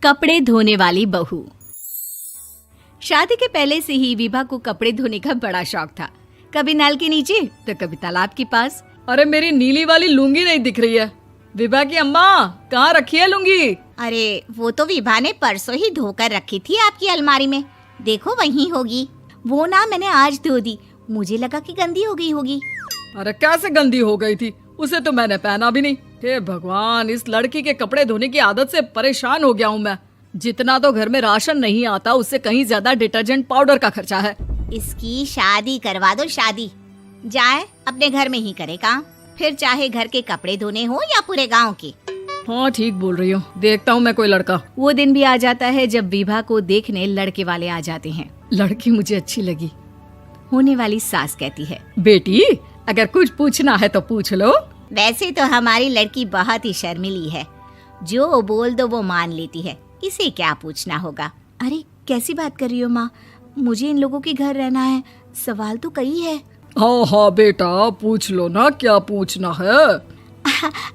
कपड़े धोने वाली बहू। शादी के पहले से ही विभा को कपड़े धोने का बड़ा शौक था। कभी नल के नीचे तो कभी तालाब के पास। अरे मेरी नीली वाली लुंगी नहीं दिख रही है। विभा की अम्मा, कहाँ रखी है लुंगी? अरे वो तो विभा ने परसों ही धोकर रखी थी आपकी अलमारी में, देखो वहीं होगी। वो ना मैंने आज धो दी, मुझे लगा कि गंदी हो गई होगी। अरे कैसे गंदी हो गई थी? उसे तो मैंने पहना भी नहीं। हे भगवान, इस लड़की के कपड़े धोने की आदत से परेशान हो गया हूँ मैं। जितना तो घर में राशन नहीं आता, उससे कहीं ज्यादा डिटर्जेंट पाउडर का खर्चा है। इसकी शादी करवा दो, शादी जाए अपने घर में ही करे काम, फिर चाहे घर के कपड़े धोने हो या पूरे गांव के। हाँ ठीक बोल रही हो, देखता हूँ मैं कोई लड़का। वो दिन भी आ जाता है जब विभा को देखने लड़के वाले आ जाते हैं। लड़की मुझे अच्छी लगी। होने वाली सास कहती है, बेटी अगर कुछ पूछना है तो पूछ लो। वैसे तो हमारी लड़की बहुत ही शर्मीली है, जो बोल दो वो मान लेती है, इसे क्या पूछना होगा। अरे कैसी बात कर रही हो माँ, मुझे इन लोगों के घर रहना है, सवाल तो कई है। हाँ हाँ बेटा, पूछ लो ना, क्या पूछना है।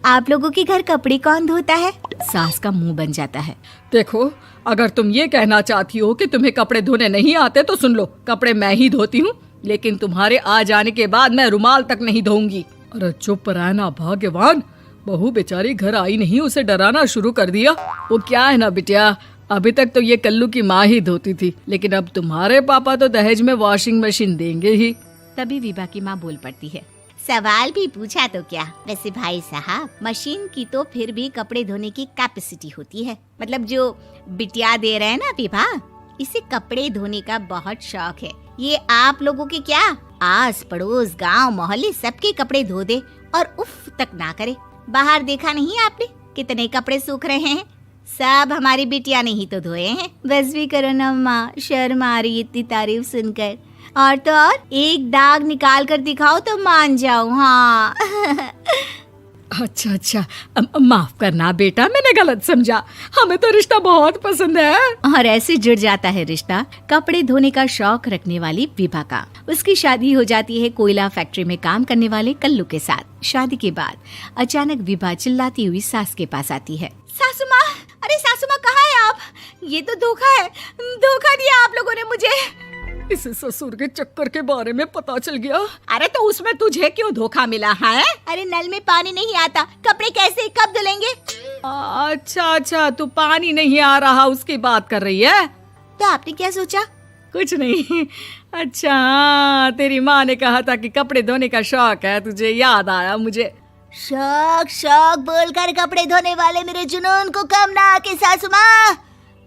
आप लोगों के घर कपड़े कौन धोता है? सास का मुंह बन जाता है। देखो, अगर तुम ये कहना चाहती हो कि तुम्हें कपड़े धोने नहीं आते तो सुन लो, कपड़े मैं ही धोती हूँ, लेकिन तुम्हारे आ जाने के बाद मैं रुमाल तक नहीं धोऊंगी। अरे चुप रहना भाग्यवान, बहू बेचारी घर आई नहीं, उसे डराना शुरू कर दिया। वो क्या है ना बिटिया, अभी तक तो ये कल्लू की माँ ही धोती थी, लेकिन अब तुम्हारे पापा तो दहेज में वॉशिंग मशीन देंगे ही। तभी विभा की माँ बोल पड़ती है, सवाल भी पूछा तो क्या। वैसे भाई साहब, मशीन की तो फिर भी कपड़े धोने की कैपेसिटी होती है। मतलब जो बिटिया दे रहे हैं ना विभा, इसे कपड़े धोने का बहुत शौक है। ये आप लोगों के क्या, आस पड़ोस गांव मोहल्ले सबके कपड़े धो दे और उफ तक ना करे। बाहर देखा नहीं आपने कितने कपड़े सूख रहे हैं? सब हमारी बिटिया ने ही तो धोए हैं। बस भी करो ना माँ, शर्म आ रही इतनी तारीफ सुनकर। और तो और एक दाग निकाल कर दिखाओ तो मान जाओ। हाँ अच्छा, माफ करना बेटा, मैंने गलत समझा। हमें तो रिश्ता बहुत पसंद है। और ऐसे जुड़ जाता है रिश्ता कपड़े धोने का शौक रखने वाली विभा का। उसकी शादी हो जाती है कोयला फैक्ट्री में काम करने वाले कल्लू के साथ। शादी के बाद अचानक विभा चिल्लाती हुई सास के पास आती है। सासू माँ, अरे सासू माँ कहाँ है आप? ये तो धोखा है, धोखा दिया आप लोगों ने मुझे। इसे ससुर के चक्कर के बारे में पता चल गया। अरे तो उसमें तुझे क्यों धोखा मिला है? अरे नल में पानी नहीं आता, कपड़े कैसे कब धुलेंगे? अच्छा, तू पानी नहीं आ रहा उसकी बात कर रही है। तो आपने क्या सोचा? कुछ नहीं। अच्छा, तेरी माँ ने कहा था कि कपड़े धोने का शौक है तुझे, याद आया मुझे। शौक बोलकर कपड़े धोने वाले मेरे जुनून को कम ना आके सासू माँ,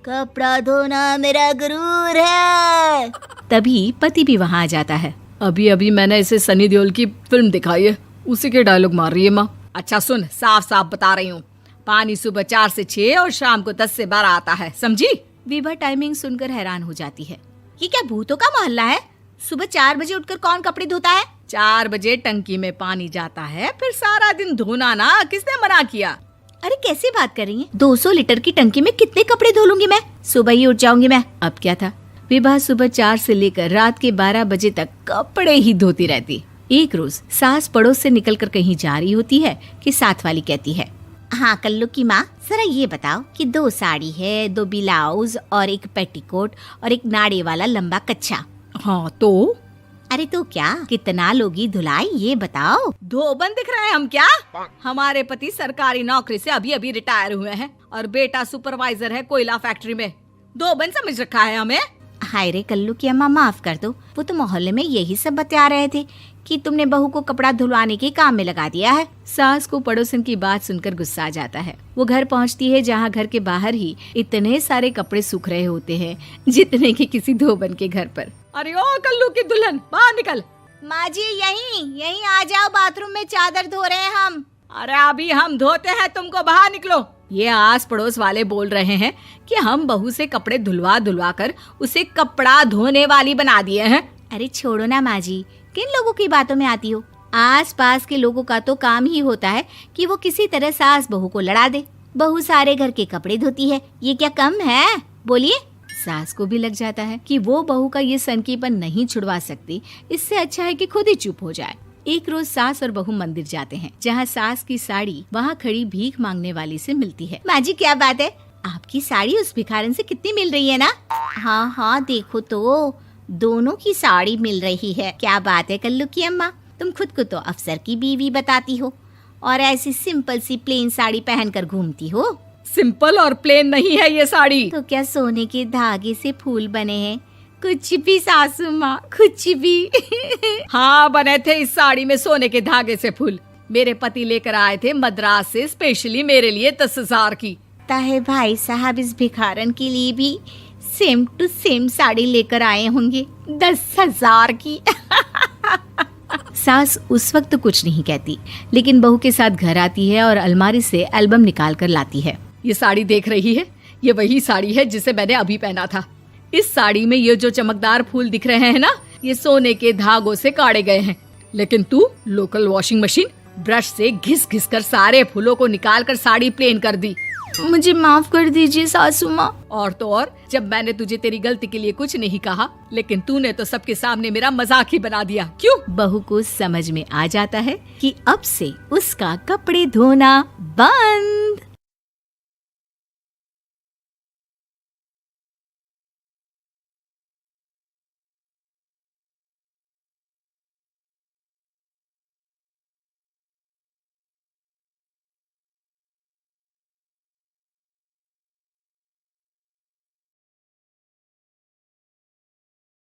कपड़ा धोना मेरा गुरूर है। तभी पति भी वहाँ आ जाता है। अभी मैंने इसे सनी देओल की फिल्म दिखाई है, उसी के डायलॉग मार रही है माँ। अच्छा सुन, साफ बता रही हूँ, पानी सुबह 4 से 6 और शाम को 10 से 12 आता है, समझी? विभा टाइमिंग सुनकर हैरान हो जाती है। ये क्या भूतों का मोहल्ला है? सुबह 4 बजे उठकर कौन कपड़े धोता है? 4 बजे टंकी में पानी जाता है, फिर सारा दिन धोना ना, किसने मना किया? अरे कैसी बात कर रही हैं? 200 लीटर की टंकी में कितने कपड़े धो लूंगी मैं? सुबह ही उठ जाऊंगी मैं। अब क्या था, विभा सुबह 4 से लेकर रात के 12 बजे तक कपड़े ही धोती रहती। एक रोज सास पड़ोस से निकलकर कहीं जा रही होती है कि साथ वाली कहती है, हाँ कल्लू की माँ, जरा ये बताओ कि 2 साड़ी है, 2 ब्लाउज और एक पेटीकोट और एक नाड़े वाला लंबा कच्छा। हाँ तो? अरे तो क्या, कितना लोगी धुलाई ये बताओ। धोबन दिख रहे हैं हम क्या? हमारे पति सरकारी नौकरी से अभी रिटायर हुए हैं और बेटा सुपरवाइजर है कोयला फैक्ट्री में। धोबन समझ रखा है हमें। हाय रे कल्लू की अम्मा, माफ कर दो, वो तो मोहल्ले में यही सब बता रहे थे कि तुमने बहू को कपड़ा धुलवाने के काम में लगा दिया है। सास को पड़ोसन की बात सुनकर गुस्सा आ जाता है। वो घर पहुंचती है जहां घर के बाहर ही इतने सारे कपड़े सूख रहे होते हैं जितने कि किसी धोबन के घर पर। अरे ओ कल्लू की दुल्हन, बाहर निकल। माँ जी यहीं आ जाओ, बाथरूम में चादर धो रहे हैं हम। अरे अभी हम धोते हैं, तुमको बाहर निकलो। ये आस पड़ोस वाले बोल रहे हैं कि हम बहू से कपड़े धुलवा कर उसे कपड़ा धोने वाली बना दिए हैं। अरे छोड़ो ना माँ जी, किन लोगों की बातों में आती हो? आस पास के लोगों का तो काम ही होता है कि वो किसी तरह सास बहू को लड़ा दे। बहू सारे घर के कपड़े धोती है, ये क्या कम है? बोलिए। सास को भी लग जाता है कि वो बहू का ये सनकीपन नहीं छुड़वा सकती, इससे अच्छा है कि खुद ही चुप हो जाए। एक रोज सास और बहू मंदिर जाते हैं, जहाँ सास की साड़ी वहाँ खड़ी भीख मांगने वाली से मिलती है। माँ जी क्या बात है, आपकी साड़ी उस भिखारन से कितनी मिल रही है ना? हाँ हाँ देखो तो, दोनों की साड़ी मिल रही है। क्या बात है कल्लू की अम्मा, तुम खुद को तो अफसर की बीवी बताती हो और ऐसी सिंपल सी प्लेन साड़ी पहनकर घूमती हो। सिंपल और प्लेन नहीं है ये साड़ी। तो क्या सोने के धागे से फूल बने हैं? कुछ भी सासू माँ, कुछ भी। हाँ बने थे इस साड़ी में सोने के धागे से फूल। मेरे पति लेकर आए थे मद्रास से स्पेशली मेरे लिए 10,000 की। ताहे भाई साहब इस भिखारन के लिए भी सेम टू सेम साड़ी लेकर आए होंगे 10,000 की। सास उस वक्त तो कुछ नहीं कहती, लेकिन बहू के साथ घर आती है और अलमारी से एल्बम निकाल कर लाती है। ये साड़ी देख रही है, ये वही साड़ी है जिसे मैंने अभी पहना था। इस साड़ी में ये जो चमकदार फूल दिख रहे हैं ना, ये सोने के धागों से काढ़े गए हैं। लेकिन तू लोकल वॉशिंग मशीन ब्रश से घिस घिस कर सारे फूलों को निकाल कर साड़ी प्लेन कर दी। मुझे माफ कर दीजिए सासू माँ। और तो और, जब मैंने तुझे तेरी गलती के लिए कुछ नहीं कहा, लेकिन तूने तो सबके सामने मेरा मजाक ही बना दिया। क्यों? बहू को समझ में आ जाता है कि अब से उसका कपड़े धोना बंद।